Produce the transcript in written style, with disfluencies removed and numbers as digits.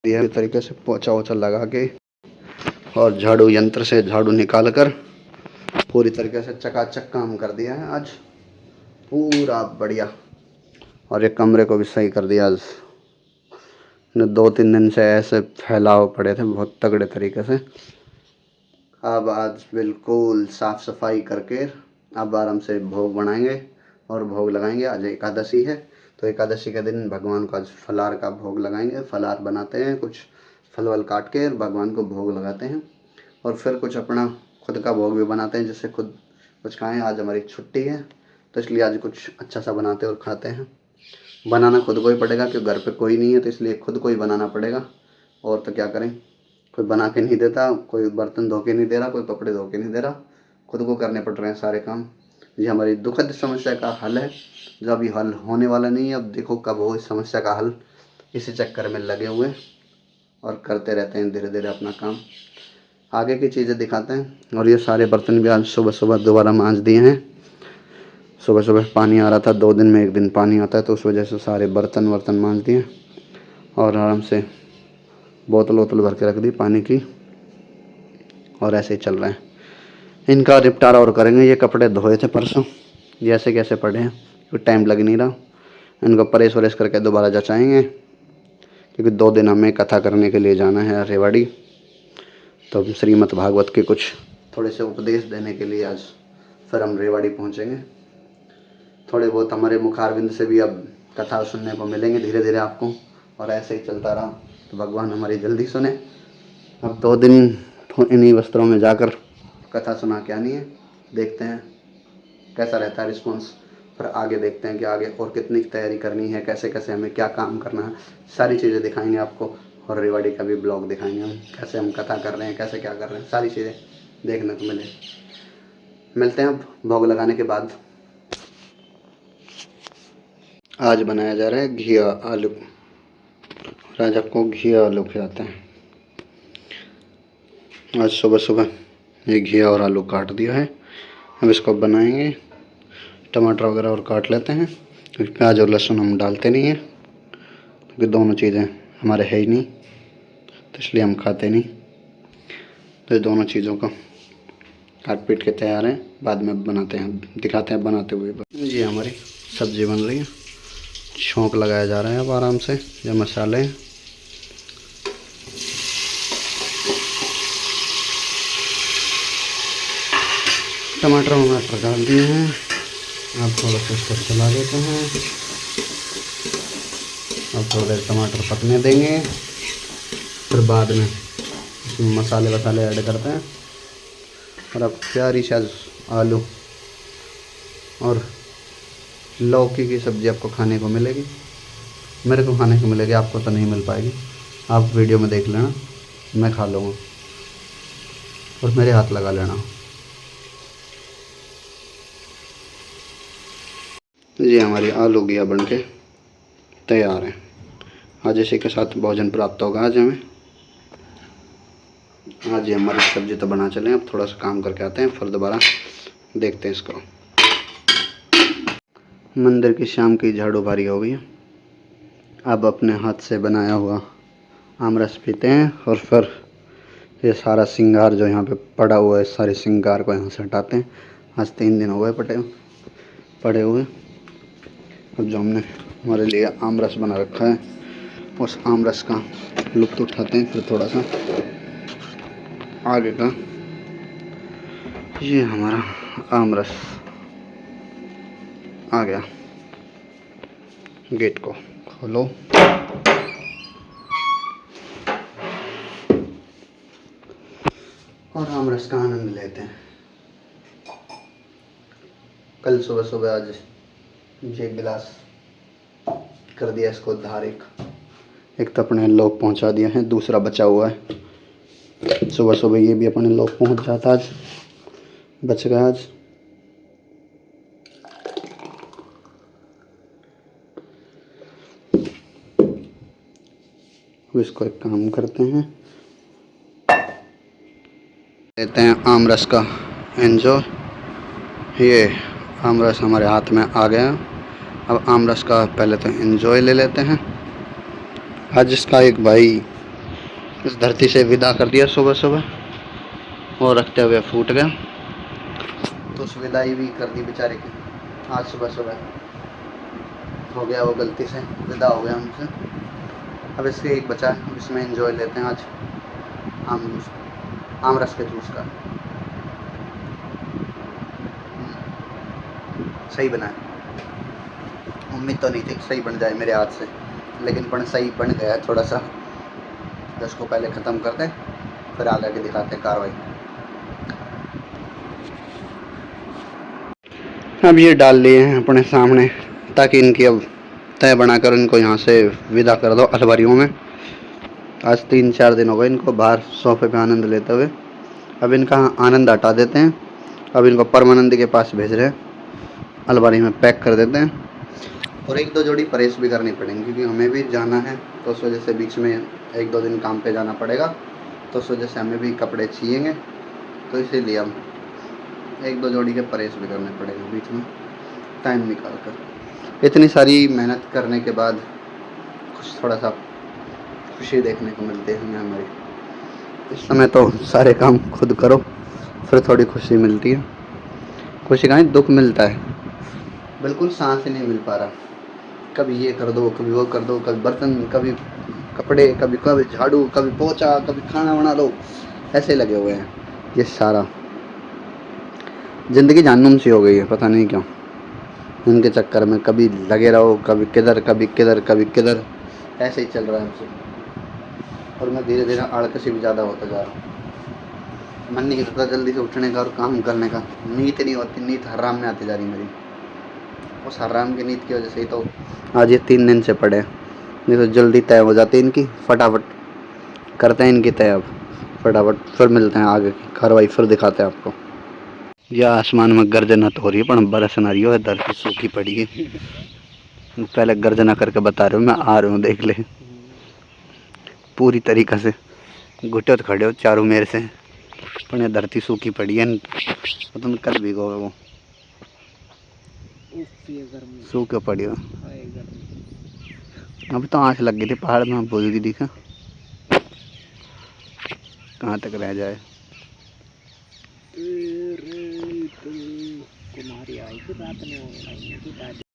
ये तरीके से पोछा वोछा लगा के और झाड़ू यंत्र से झाड़ू निकाल कर पूरी तरीके से चकाचक काम कर दिया है आज पूरा बढ़िया। और ये कमरे को भी सही कर दिया आज। 2-3 दिन से ऐसे फैलाव पड़े थे बहुत तगड़े तरीके से। अब आज बिल्कुल साफ़ सफाई करके अब आराम से भोग बनाएंगे और भोग लगाएंगे। आज एकादशी है तो एकादशी के दिन भगवान को आज फलार का भोग लगाएंगे। फलार बनाते हैं, कुछ फल वल काट के भगवान को भोग लगाते हैं और फिर कुछ अपना खुद का भोग भी बनाते हैं जिससे खुद कुछ खाएं। आज हमारी छुट्टी है तो इसलिए आज कुछ अच्छा सा बनाते और खाते हैं। बनाना खुद को ही पड़ेगा क्योंकि घर पे कोई नहीं है तो इसलिए खुद को ही बनाना पड़ेगा। और तो क्या करें, कोई बना के नहीं देता, कोई बर्तन धो के नहीं दे रहा, कोई कपड़े धो के नहीं दे रहा, खुद को करने पड़ रहे हैं सारे काम। ये हमारी दुखद समस्या का हल है जो अभी हल होने वाला नहीं है। अब देखो कब हो इस समस्या का हल, इसी चक्कर में लगे हुए और करते रहते हैं धीरे धीरे अपना काम। आगे की चीज़ें दिखाते हैं। और ये सारे बर्तन भी आज सुबह सुबह दोबारा मांज दिए हैं। सुबह सुबह पानी आ रहा था, 2 दिन में 1 दिन पानी आता है तो उस वजह से सारे बर्तन वर्तन मांज दिए और आराम से बोतल वोतल भर के रख दी पानी की और ऐसे ही चल रहे हैं। इनका निपटारा और करेंगे। ये कपड़े धोए थे परसों, जैसे कैसे पड़े हैं, कोई टाइम लग नहीं रहा। इनको प्रेस वरेस करके दोबारा जचाएंगे क्योंकि 2 दिन हमें कथा करने के लिए जाना है रेवाड़ी। तो श्रीमद् भागवत के कुछ थोड़े से उपदेश देने के लिए आज फिर हम रेवाड़ी पहुँचेंगे। थोड़े बहुत हमारे मुखारविंद से भी अब कथा सुनने को मिलेंगे धीरे धीरे आपको। और ऐसे ही चलता रहा तो भगवान हमारी जल्दी सुने। अब 2 दिन इन्हीं वस्त्रों में जाकर कथा सुना के आनी है। देखते हैं कैसा रहता है रिस्पॉन्स, फिर आगे देखते हैं कि आगे और कितनी तैयारी करनी है, कैसे कैसे हमें क्या काम करना है, सारी चीज़ें दिखाएंगे आपको। और रेवाड़ी का भी ब्लॉग दिखाएंगे हम, कैसे हम कथा कर रहे हैं, कैसे क्या कर रहे हैं, सारी चीज़ें देखने को मिले। मिलते हैं अब भोग लगाने के बाद। आज बनाया जा रहा है घिया आलू। आज आपको घिया आलू खिलाते हैं। आज सुबह सुबह ये घिया और आलू काट दिया है। अब इसको बनाएंगे। टमाटर वगैरह और काट लेते हैं क्योंकि प्याज और लहसुन हम डालते नहीं हैं क्योंकि दोनों चीज़ें हमारे है ही नहीं तो इसलिए हम खाते नहीं। तो दोनों चीज़ों को काट पीट के तैयार है, बाद में बनाते हैं, दिखाते हैं बनाते हुए। जी हमारी सब्ज़ी बन रही है, छौंक लगाया जा रहा है अब आराम से। ये मसाले हैं, टमाटर वमाटर डाल दिए हैं। अब थोड़ा सा इसको चला देते हैं। अब थोड़े टमाटर पकने देंगे, फिर बाद में इसमें मसाले वसाले ऐड करते हैं। और अब प्यारी सी आलू और लौकी की सब्ज़ी आपको खाने को मिलेगी। मेरे को खाने को मिलेगी, आपको तो नहीं मिल पाएगी। आप वीडियो में देख लेना, मैं खा लूँगा और मेरे हाथ लगा लेना। जी हमारी आलू घिया बन के तैयार है। आज इसी के साथ भोजन प्राप्त होगा आज हमें। आज ये हमारी सब्ज़ी तो बना चले, अब थोड़ा सा काम करके आते हैं, फिर दोबारा देखते हैं इसको। मंदिर की शाम की झाड़ू भारी हो गई है। अब अपने हाथ से बनाया हुआ आमरस पीते हैं और फिर ये सारा श्रृंगार जो यहाँ पे पड़ा हुआ है, सारे श्रृंगार को यहाँ से हटाते हैं। आज 3 दिन हो गए पड़े हुए। अब जो हमने हमारे लिए आमरस बना रखा है उस आमरस का लुत्फ़ उठाते हैं। फिर थोड़ा सा आगे का ये हमारा आमरस आ गया। गेट को खोलो और आमरस का आनंद लेते हैं। कल सुबह सुबह आज ये गिलास कर दिया इसको धार, एक तो अपने लोग पहुंचा दिया है, दूसरा बचा हुआ है। सुबह सुबह ये भी अपने लोग पहुंच जाता, आज बच गया। आज इसको एक काम करते हैं, लेते हैं आमरस का एंजॉय। ये आमरस हमारे हाथ में आ गया। अब आमरस का पहले तो एंजॉय ले लेते हैं। आज इसका एक भाई इस धरती से विदा कर दिया सुबह सुबह और रखते हुए फूट गया। तो उस विदाई भी कर दी बेचारे की आज सुबह सुबह। हो गया वो गलती से विदा हो गया हमसे। अब इसके एक बचा है, अब इसमें एंजॉय लेते हैं आज आम रस के जूस का। सही बना है, उम्मीद तो नहीं थी सही बन जाए मेरे हाथ से, लेकिन सही बन गया है थोड़ा सा। इसको पहले ख़त्म करते हैं फिर आगे के दिखाते हैं कार्रवाई। अब ये डाल लिए हैं अपने सामने ताकि इनकी अब तय बनाकर इनको यहाँ से विदा कर दो अलमारियों में। आज 3-4 दिन हो गए इनको बाहर सोफे पे आनंद लेते हुए। अब इनका आनंद हटा देते हैं। अब इनको परमानंद के पास भेज रहे हैं, अलमारी में पैक कर देते हैं। और 1-2 जोड़ी प्रेस भी करनी पड़ेंगी क्योंकि हमें भी जाना है, तो उस वजह से बीच में 1-2 दिन काम पे जाना पड़ेगा, तो उस वजह से हमें भी कपड़े चाहिएंगे। तो इसीलिए हम 1-2 जोड़ी के प्रेस भी करने पड़ेंगे बीच में टाइम निकाल कर। इतनी सारी मेहनत करने के बाद कुछ थोड़ा सा खुशी देखने को मिलती है हमें हमारी। इस समय तो सारे काम खुद करो फिर थोड़ी खुशी मिलती है। खुशी का दुख मिलता है, बिल्कुल सांस ही नहीं मिल पा रहा। कभी ये कर दो, कभी वो कर दो, कभी बर्तन, कभी कपड़े, कभी झाड़ू, कभी पोछा, कभी खाना बना लो, ऐसे लगे हुए हैं। ये सारा ज़िंदगी जहन्नुम सी हो गई है, पता नहीं क्यों। इनके चक्कर में कभी लगे रहो, कभी किधर कभी किधर कभी किधर, ऐसे ही चल रहा है हमसे। और मैं धीरे धीरे आलसी भी ज़्यादा होता जा रहा हूँ। मन नहीं करता जल्दी से उठने का और काम करने का। नींद नहीं होती, नींद हराम में आती जा रही मेरी। उस हराम की नींद की वजह से ही तो आज ये 3 दिन से पड़े, नहीं तो जल्दी तय हो जाती इनकी। फटाफट करते हैं इनकी तय अब फटाफट, फिर मिलते हैं आगे की कार्रवाई, फिर दिखाते हैं आपको। यह आसमान में गर्जना तो हो रही है पर बरस ना रही हो, धरती सूखी पड़ी है। पहले गर्जना करके बता रहे हो मैं आ रहा हूँ, देख ले पूरी तरीक़ा से। घुटे तो खड़े हो चारों मेरे से, पर धरती सूखी पड़ी है, तुम कल भिगोगे वो सूखे पड़ी हो। अभी तो आँच लग गई थी पहाड़ में, भूल गई दिखा कहाँ तक रह जाए। तुम्हारी आई थी रात में